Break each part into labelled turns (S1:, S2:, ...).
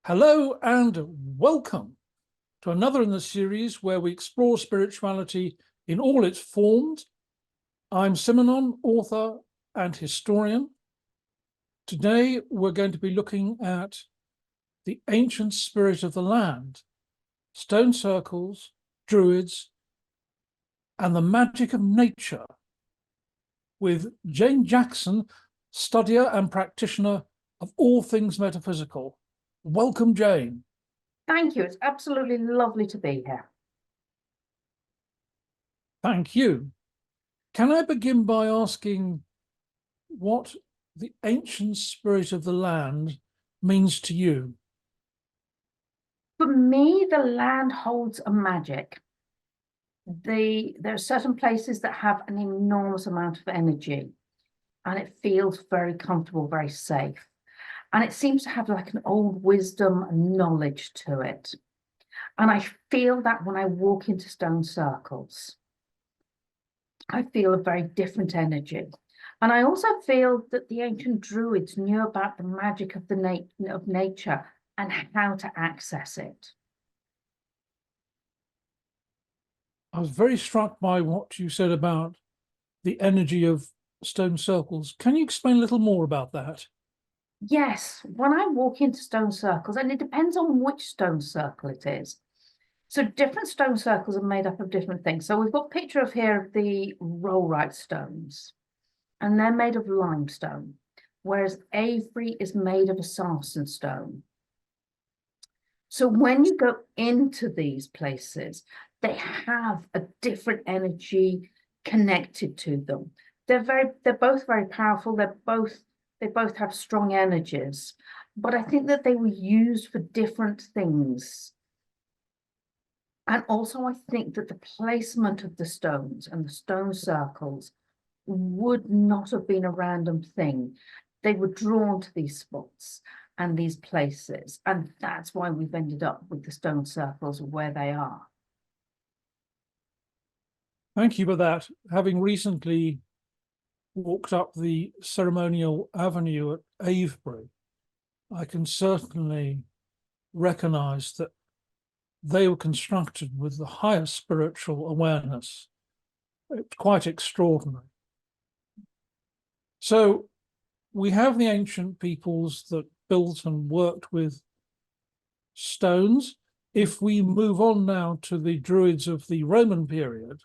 S1: Hello and welcome to another in the series where we explore spirituality in all its forms. I'm Simonon, author and historian. Today we're going to be looking at the ancient spirit of the land, stone circles, Druids, and the magic of nature with Jane Jackson, studier and practitioner of all things metaphysical. Welcome, Jane.
S2: Thank you. It's absolutely lovely to be here.
S1: Thank you. Can I begin by asking what the ancient spirit of the land means to you?
S2: For me, the land holds a magic. There are certain places that have an enormous amount of energy, and it feels very comfortable, very safe. And it seems to have like an old wisdom and knowledge to it. And I feel that when I walk into stone circles, I feel a very different energy. And I also feel that the ancient Druids knew about the magic of of nature and how to access it.
S1: I was very struck by what you said about the energy of stone circles. Can you explain a little more about that?
S2: Yes, when I walk into stone circles, and it depends on which stone circle it is. So different stone circles are made up of different things. So we've got a picture of here of the rollright stones, and they're made of limestone, whereas Avery is made of a sarsen stone. So when you go into these places, they have a different energy connected to them. They're both very powerful. They both have strong energies, but I think that they were used for different things. And also I think that the placement of the stones and the stone circles would not have been a random thing. They were drawn to these spots and these places, and that's why we've ended up with the stone circles where they are.
S1: Thank you for that. Having recently walked up the ceremonial avenue at Avebury, I can certainly recognize that they were constructed with the highest spiritual awareness. It's quite extraordinary. So we have the ancient peoples that built and worked with stones. If we move on now to the Druids of the Roman period,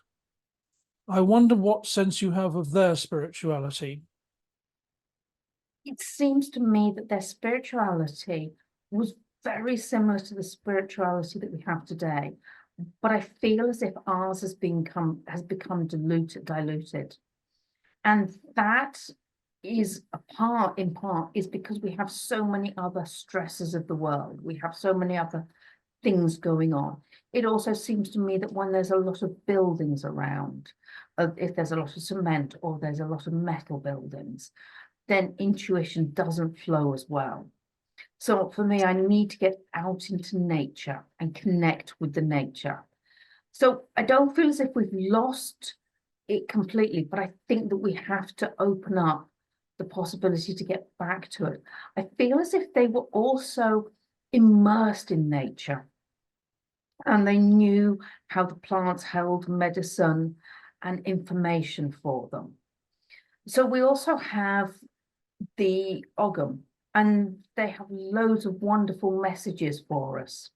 S1: I wonder what sense you have of their spirituality.
S2: It seems to me that their spirituality was very similar to the spirituality that we have today, but I feel as if ours has become diluted. And that is in part is because we have so many other stresses of the world. We have so many other things going on. It also seems to me that when there's a lot of buildings around, if there's a lot of cement or there's a lot of metal buildings, then intuition doesn't flow as well. So for me, I need to get out into nature and connect with the nature. So I don't feel as if we've lost it completely, but I think that we have to open up the possibility to get back to it. I feel as if they were also immersed in nature, and they knew how the plants held medicine and information for them. So we also have the OGHAM, and they have loads of wonderful messages for us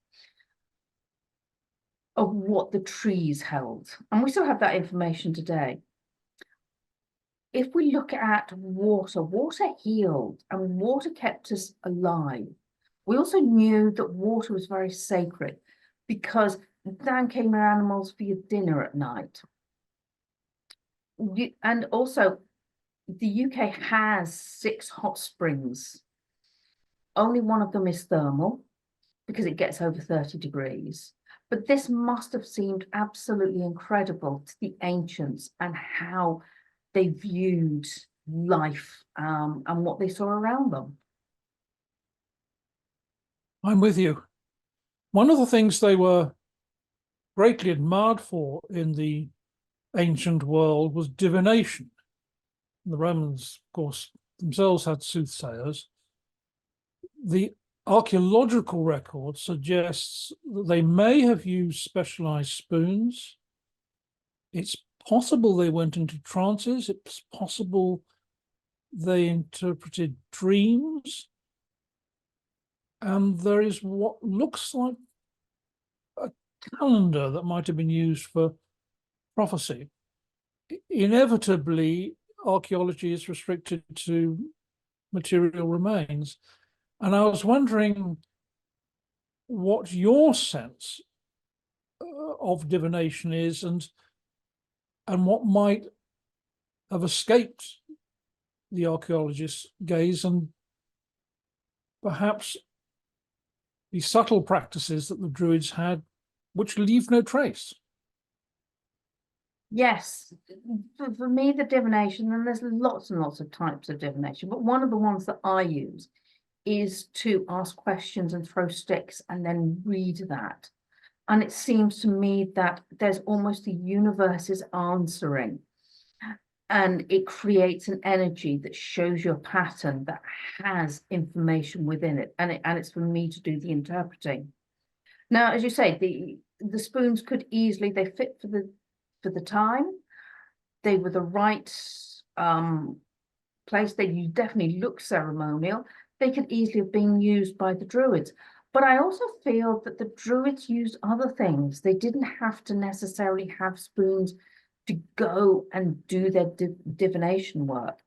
S2: of what the trees held. And we still have that information today. If we look at water, water healed and water kept us alive. We also knew that water was very sacred because down came your animals for your dinner at night. And also, the UK has 6 hot springs. Only one of them is thermal because it gets over 30 degrees. But this must have seemed absolutely incredible to the ancients and how they viewed life and what they saw around them.
S1: I'm with you. One of the things they were greatly admired for in the ancient world was divination. The Romans, of course, themselves had soothsayers. The archaeological record suggests that they may have used specialized spoons. It's possible they went into trances. It's possible they interpreted dreams. And there is what looks like a calendar that might have been used for prophecy. Inevitably, archaeology is restricted to material remains. And I was wondering what your sense of divination is, and what might have escaped the archaeologist's gaze, and perhaps the subtle practices that the Druids had, which leave no trace.
S2: Yes, for me, the divination, and there's lots and lots of types of divination, but one of the ones that I use is to ask questions and throw sticks and then read that. And it seems to me that there's almost the universe is answering, and it creates an energy that shows you a pattern that has information within it, and it's for me to do the interpreting. Now, as you say, the spoons could easily, they fit for the time. They were the right place. They definitely look ceremonial. They could easily have been used by the Druids. But I also feel that the Druids used other things. They didn't have to necessarily have spoons to go and do their divination work.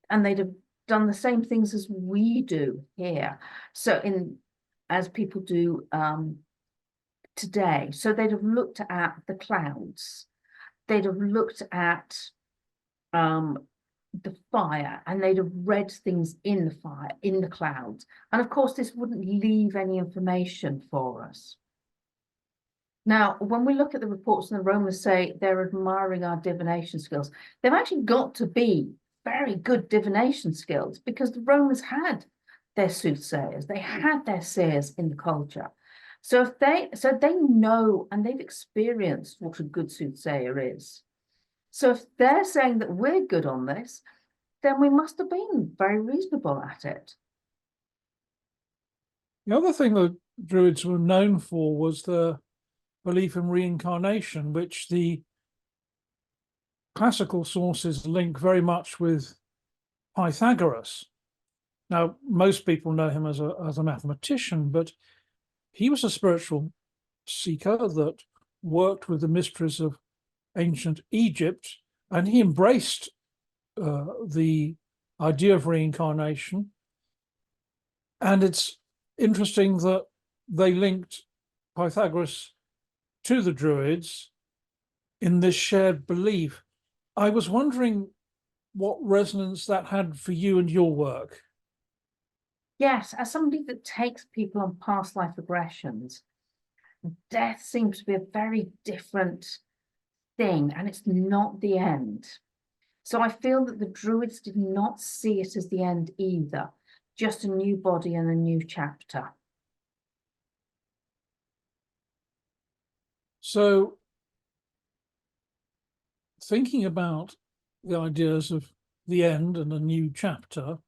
S2: And they'd have done the same things as we do here. So as people do today. So they'd have looked at the clouds. They'd have looked at the fire, and they'd have read things in the fire, in the clouds. And of course, this wouldn't leave any information for us. Now, when we look at the reports, and the Romans say they're admiring our divination skills, they've actually got to be very good divination skills, because the Romans had their soothsayers, they had their seers in the culture. So they know, and they've experienced what a good soothsayer is. So if they're saying that we're good on this, then we must have been very reasonable at it.
S1: The other thing the Druids were known for was the belief in reincarnation, which the classical sources link very much with Pythagoras. Now, most people know him as a mathematician, but he was a spiritual seeker that worked with the mysteries of ancient Egypt, and he embraced the idea of reincarnation. And it's interesting that they linked Pythagoras to the Druids in this shared belief. I was wondering what resonance that had for you and your work.
S2: Yes, as somebody that takes people on past life regressions, death seems to be a very different thing, and it's not the end. So I feel that the Druids did not see it as the end either, just a new body and a new chapter.
S1: So, thinking about the ideas of the end and a new chapter,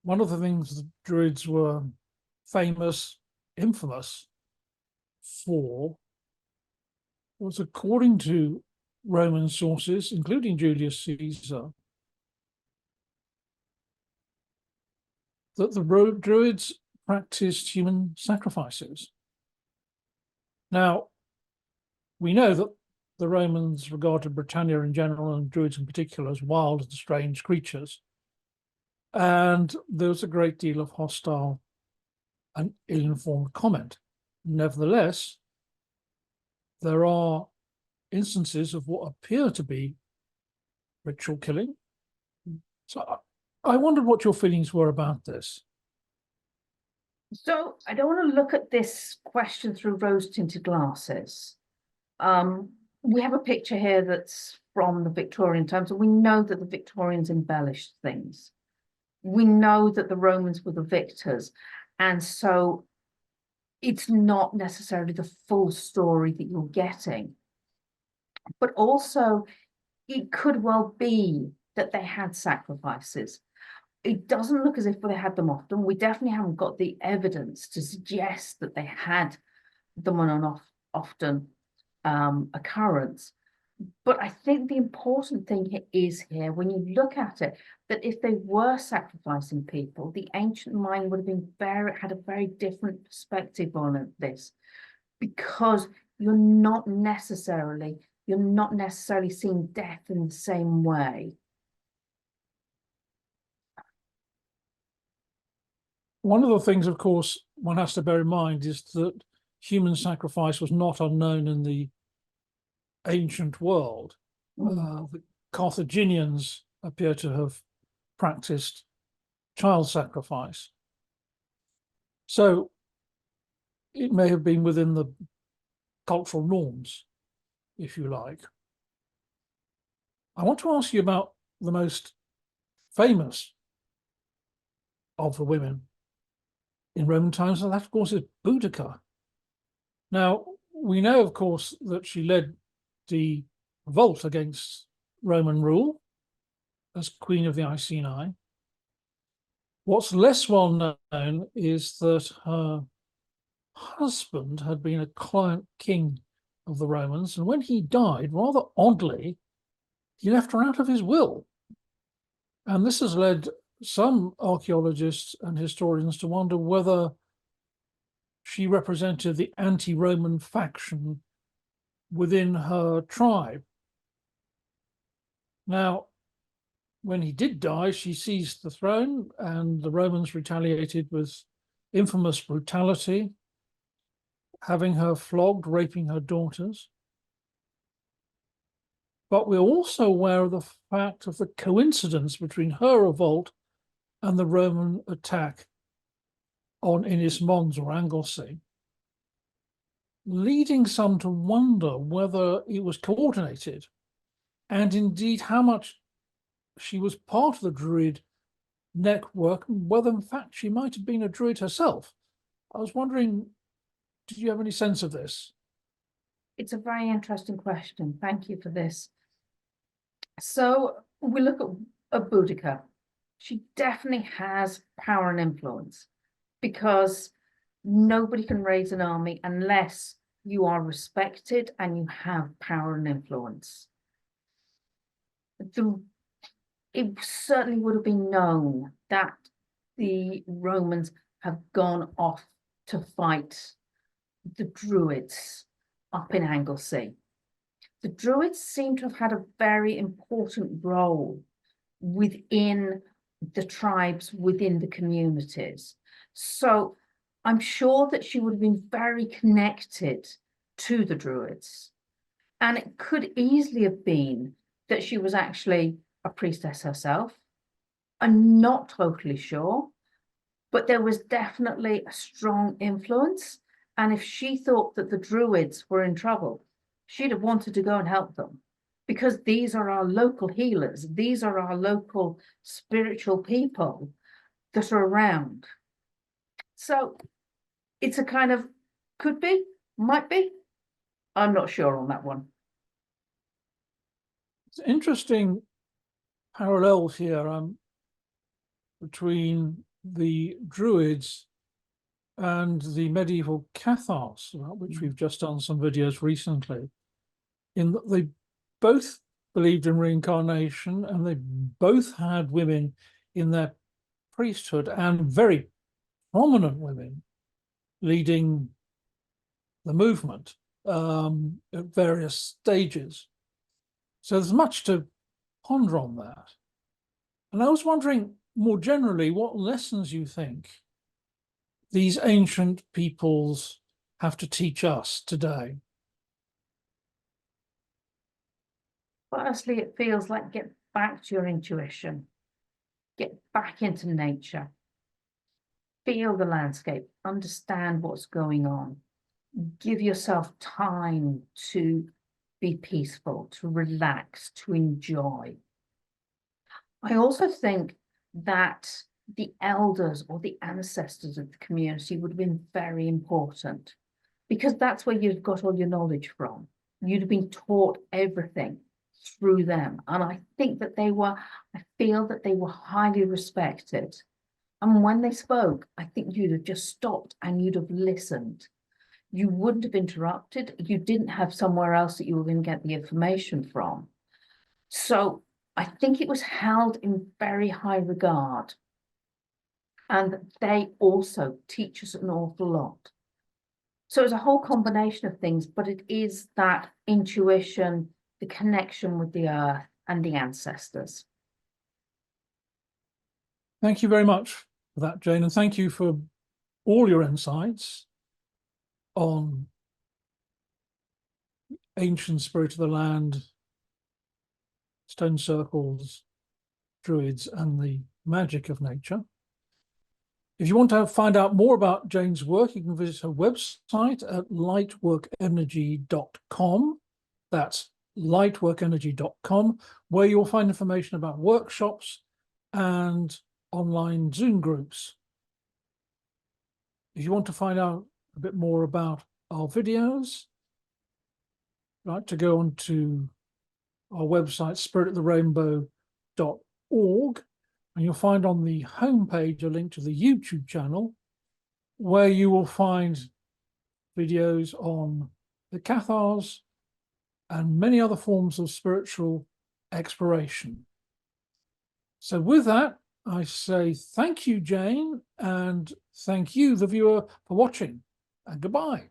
S1: one of the things the Druids were infamous for, was, according to Roman sources, including Julius Caesar, that the Druids practiced human sacrifices. Now, we know that the Romans regarded Britannia in general, and Druids in particular, as wild and strange creatures. And there was a great deal of hostile and ill-informed comment. Nevertheless, there are instances of what appear to be ritual killing. So I wondered what your feelings were about this.
S2: So I don't want to look at this question through rose-tinted glasses. We have a picture here that's from the Victorian times, and we know that the Victorians embellished things. We know that the Romans were the victors, and so it's not necessarily the full story that you're getting. But also, it could well be that they had sacrifices. it doesn't look as if they had them often. We definitely haven't got the evidence to suggest that they had them on an often occurrence. But I think the important thing is here, when you look at it, that if they were sacrificing people, the ancient mind would have been had a very different perspective on this, because you're not necessarily seeing death in the same way.
S1: One of the things, of course, one has to bear in mind is that human sacrifice was not unknown in the ancient world. The Carthaginians appear to have practiced child sacrifice. So it may have been within the cultural norms, if you like. I want to ask you about the most famous of the women in Roman times, and that, of course, is Boudica. Now, we know, of course, that she led the revolt against Roman rule as Queen of the Iceni. What's less well known is that her husband had been a client king of the Romans, and when he died, rather oddly, he left her out of his will. And this has led some archaeologists and historians to wonder whether she represented the anti-Roman faction within her tribe. Now, when he did die, she seized the throne, and the Romans retaliated with infamous brutality, having her flogged, raping her daughters. But we're also aware of the fact of the coincidence between her revolt and the Roman attack on Inis Mons or Anglesey, leading some to wonder whether it was coordinated, and indeed how much she was part of the Druid network, and whether in fact she might have been a Druid herself. I was wondering, did you have any sense of this?
S2: It's a very interesting question. Thank you for this. So we look at Boudica. She definitely has power and influence, because nobody can raise an army unless you are respected and you have power and influence. It certainly would have been known that the Romans have gone off to fight the Druids up in Anglesey. The Druids seem to have had a very important role within the tribes, within the communities. So I'm sure that she would have been very connected to the Druids. And it could easily have been that she was actually a priestess herself. I'm not totally sure, but there was definitely a strong influence. And if she thought that the Druids were in trouble, she'd have wanted to go and help them, because these are our local healers. These are our local spiritual people that are around. So it's a kind of, could be, might be. I'm not sure on that one.
S1: It's interesting parallels here between the Druids and the medieval Cathars, about which we've just done some videos recently, in that they both believed in reincarnation, and they both had women in their priesthood, and very prominent women leading the movement at various stages. So there's much to ponder on that. And I was wondering, more generally, what lessons you think these ancient peoples have to teach us today?
S2: Firstly, it feels like get back to your intuition, get back into nature, feel the landscape, understand what's going on, give yourself time to be peaceful, to relax, to enjoy. I also think that the elders or the ancestors of the community would have been very important, because that's where you've got all your knowledge from. You'd have been taught everything. through them. And I think that I feel that they were highly respected. And when they spoke, I think you'd have just stopped and you'd have listened. You wouldn't have interrupted. You didn't have somewhere else that you were going to get the information from. So I think it was held in very high regard. And they also teach us an awful lot. So it's a whole combination of things, but it is that intuition, the connection with the earth and the ancestors.
S1: Thank you very much for that, Jane, and thank you for all your insights on ancient spirit of the land, stone circles, druids, and the magic of nature. If you want to find out more about Jane's work, you can visit her website at lightworkenergy.com. That's lightworkenergy.com, where you'll find information about workshops and online Zoom groups. If you want to find out a bit more about our videos, right, to go on to our website, spiritoftherainbow.org, and you'll find on the homepage a link to the YouTube channel where you will find videos on the Cathars and many other forms of spiritual exploration. So with that, I say thank you, Jane, and thank you, the viewer, for watching, and goodbye.